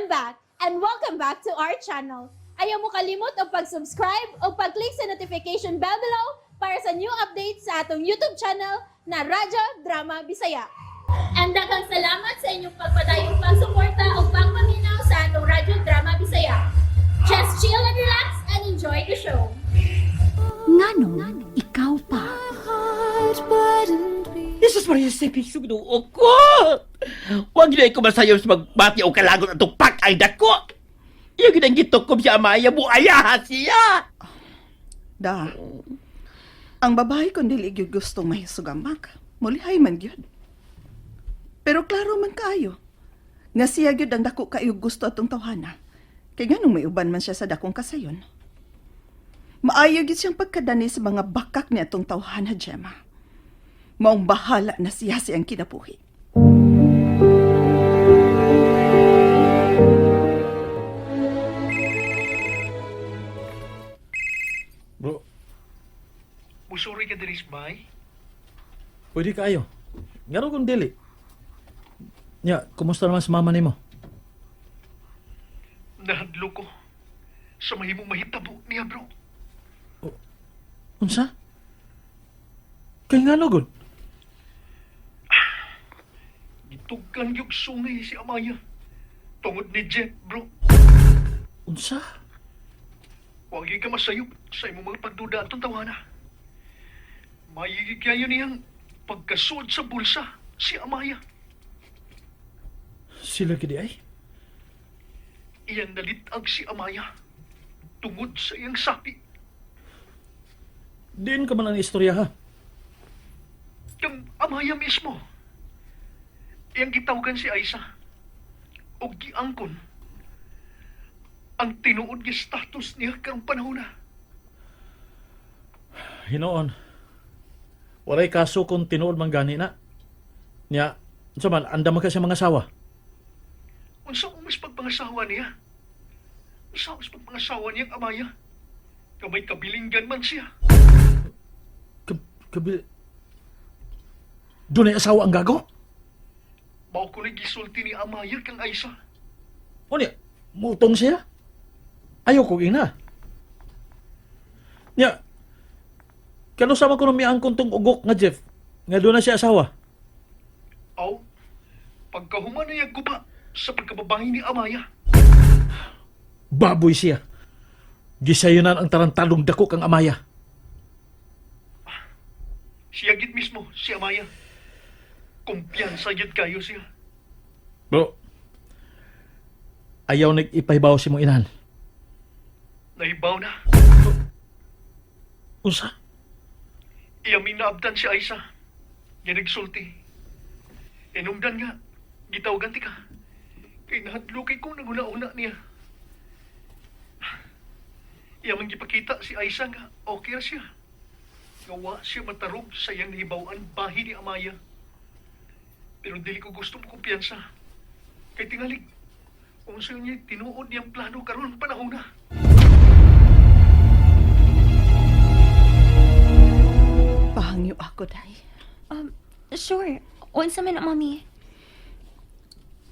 back and welcome back to our channel. Ayaw mo kalimot o pag-subscribe o pag-click sa notification bell below para sa new updates sa atong YouTube channel na Radyo Drama Bisaya. And daghang salamat sa inyong pagpadayong pagsuporta o pagpaminaw sa atong Radyo Drama Bisaya. Just chill and relax and enjoy the show. Ngano, ikaw pa. Jesus Maria, Sepik, sugduo ko! Huwag na ko masayaw sa magbati o kalagot at tupak ay dako! Yung ginang gitokom siya amaya mo, ayaha siya! Da, ang babae kung dili gyud gustong mahisugamak, mulihay man gyud. Pero klaro man kaayo, nga siya gyud ang dako kayo gusto atong tawhana, kay ganong may uban man siya sa dakong kasayon. Maayo gyud siyang pagkadani sa mga bakak ni atong tawhana, Gemma. Maong bahala na siya siyang kinabuhi. Bro, Musuri ka diris bay? pwede kayo. Ngano kung dili? Nya, kumusta naman sa mama nimo? Nahadlo ko sa mahimong mahitabo niya, bro. Unsa? Kay ngano gud? Gitugan yung sungay si Amaya. Tungod ni Jeff, bro. Unsa? Huwag ka masayop sa imong mga pagduda atong tawana. Mayigig kayo niyang pagkasud sa bulsa si Amaya. Sila gidi ay? Iyan nalitag si Amaya tungod sa iyang sapi. Diin ka man ang istorya ha? Yung Amaya mismo. Iyang gitawagan si Aisa. O giangkon. Ang tinuod niya status niya karong panahon na. Hinoon. Walay kaso kung tinuod man gani na. Nya, unsa man, andam ka sa mga sawa. Unsa umas pagpangasawa niya? Unsa umas pagpangasawa niya ang Amaya? Kamay kabilinggan man siya. Kabil... Doon ay asawa ang gago? Mao ko gisulti ni Amaya kang Aisa. O niya, mutong siya? Ayaw ko ina. Nya, kano sama ko nung miangkon tong ugok nga Jeff? Nga doon na siya asawa? Aw, pagkahuman niya guba sa pagkababae ni Amaya. Baboy siya. Gisayunan ang tarantalong dako kang Amaya. Siya gid mismo, si Amaya. Kumpiyansa gid kayo siya. Bro, ayaw nag-ipahibaw si mong inan. Naibaw na. Unsa? Iya minaabdan si Aisa. Yan nagsulti. Inungdan nga, gitawagan ti ka. Kay nahadlukay kong nanguna-una niya. Iya man gipakita si Aisa nga okay ra siya. Gawa siya matarog sa iyang nahibawan bahi ni Amaya. Pero dili ko gusto mo kumpiyansa. Kay tingalig, kung sa'yo niya tinuod niyang plano karon panahon na. Pahangyo ako, day. Sure. Unsa man, mami?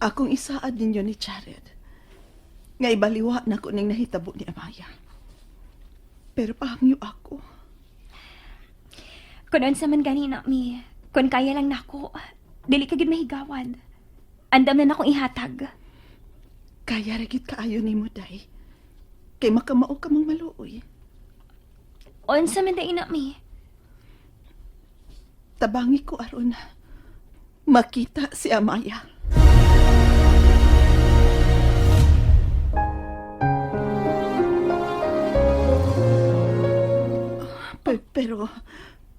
Akong isaad ninyo ni Jared. Nga ibaliwa na ko ning nahitabo ni Amaya. Pero pahangyo ako. Kung unsa man gani na, mi. Kung kaya lang nako, dili ka gid mahigawan. Andam na akong ihatag. Kaya ragit kaayo ni mo, day. Kay makamao ka mong maluoy. Unsa man dai na, mi? Tabangi ko aron makita si Amaya.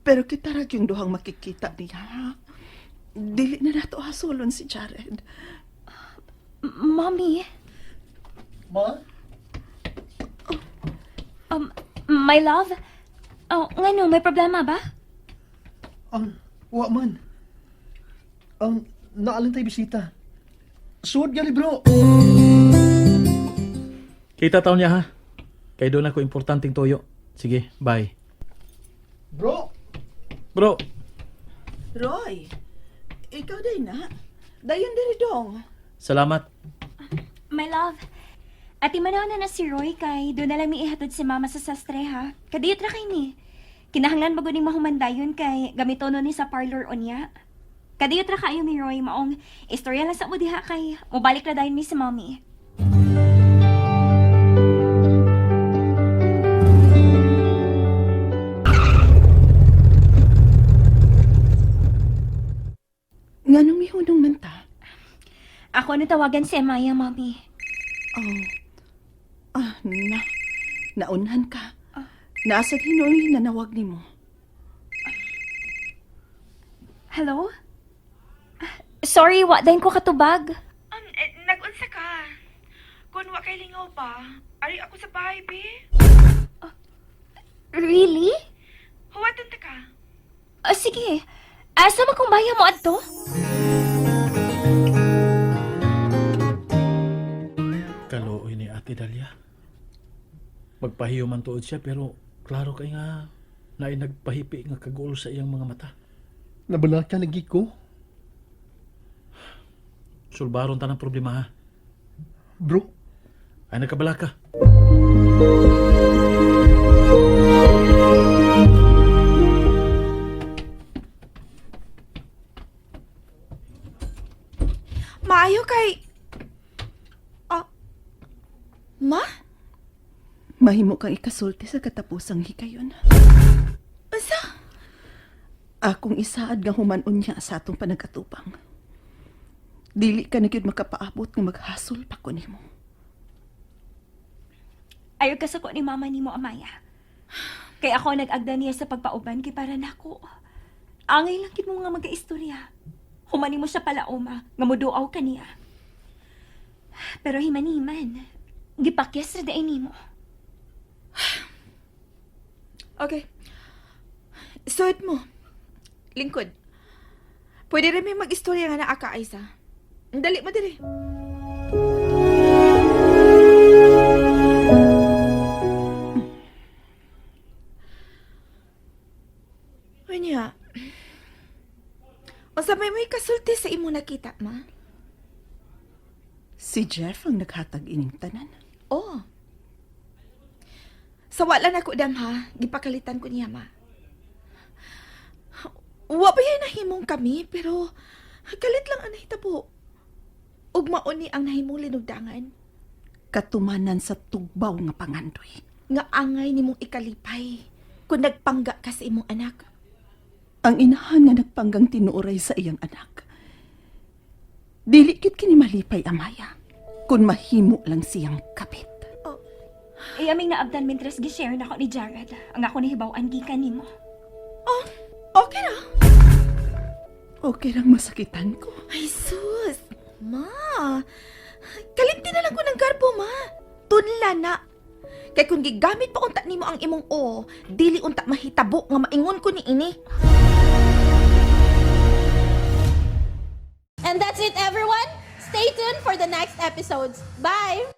Pero kita ra yung duhang makikita niya. Dili na nato hasulon si Jared. Mommy? Ma? My love? Oh, ngano, may problema ba? Wa man. Ang naalan tayo bisita. Suod gali, bro. Kita taon niya ha? Kay doon ako importanteng toyo. Sige, bye. Bro, Bro, Roy, ikaw day na. Dayon diri dong. salamat. My love, ati manaw na si Roy kay doon na lang mi ihatod si mama sa sastre ha. Kadiyot ra kay ni. Kinahanglan bago ning mahumandayon kay gamitono ni sa parlor unya. Kadiyot ra kayo ni Roy maong istorya lang sa mo diha kay mobalik na dayon mi si mommy. Nganong mihunong man ta? Ako na tawagan si Amaya, mommy. Naunhan ka. Naasad hinoy na nawag ni mo. Hello? Sorry, wa dayon ko katubag. Nag-unsa ka? Kung wa kay lingaw pa, ari ako sa bahay, be. Really? Huwatan ta ka. Sige. Asa man kung baya mo adto? Kaluoy ni Ate Dalia. Magpahiyo man tuod siya pero klaro kay nga naay nagpahipi nga kaguol sa iyang mga mata. Nabalak ka lagi ko. Sulbaron ta ng problema ha. Bro, Ay nagkabala ka. Maayo kay... Ma? Mahimo kang ikasulti sa katapusang hikayon. Unsa? Akong isaad nga humanon niya sa atong panagkatupang. Dili ka na gyud makapaabot nga maghasol pa ko nimo. Ayaw ka sa ko ni mama ni mo, Amaya. Kay ako nag-agda niya sa pagpauban kay para nako. Angay lang gid mo nga magkaistorya. Humani mo siya pala, Oma, nga muduaw ka niya. Pero himaniman, gipakyas ra daay nimo. Okay. Suot mo. Lingkod. Pwede rin may mag-istorya nga na aka, Aiza. Dali mo dali. Kanya, o sabay mo'y kasulti sa imo nakita, ma? Si Jeff ang naghatag ining tanan. Oo. Sa wala na ko, dam, ha? Gipakalitan ko niya, ma. Wa ba yan nahimong kami, pero galit lang ang nahitabo. Ug mauni ang nahimong linugdangan. Katumanan sa tugbaw nga pangandoy. Nga angay nimong ikalipay kung nagpangga ka sa imong anak. Ang inahan nga nagpanggang tinuoray sa iyang anak. Dili gid kini malipay, Amaya. Kung mahimo lang siyang kapit. Aming naabdan mintres gi-share na ko ni Jared. Ang ako nahibaw-an gikan nimo. Oh, okay na. Okay lang masakitan ko. Ay, sus. Ma, kalimti na lang ko ng garbo, ma. Tunla na. Kay kung gigamit pa unta nimo ang imong o, dili unta mahitabo nga maingon ko ni ini. And that's it, everyone. Stay tuned for the next episodes. Bye!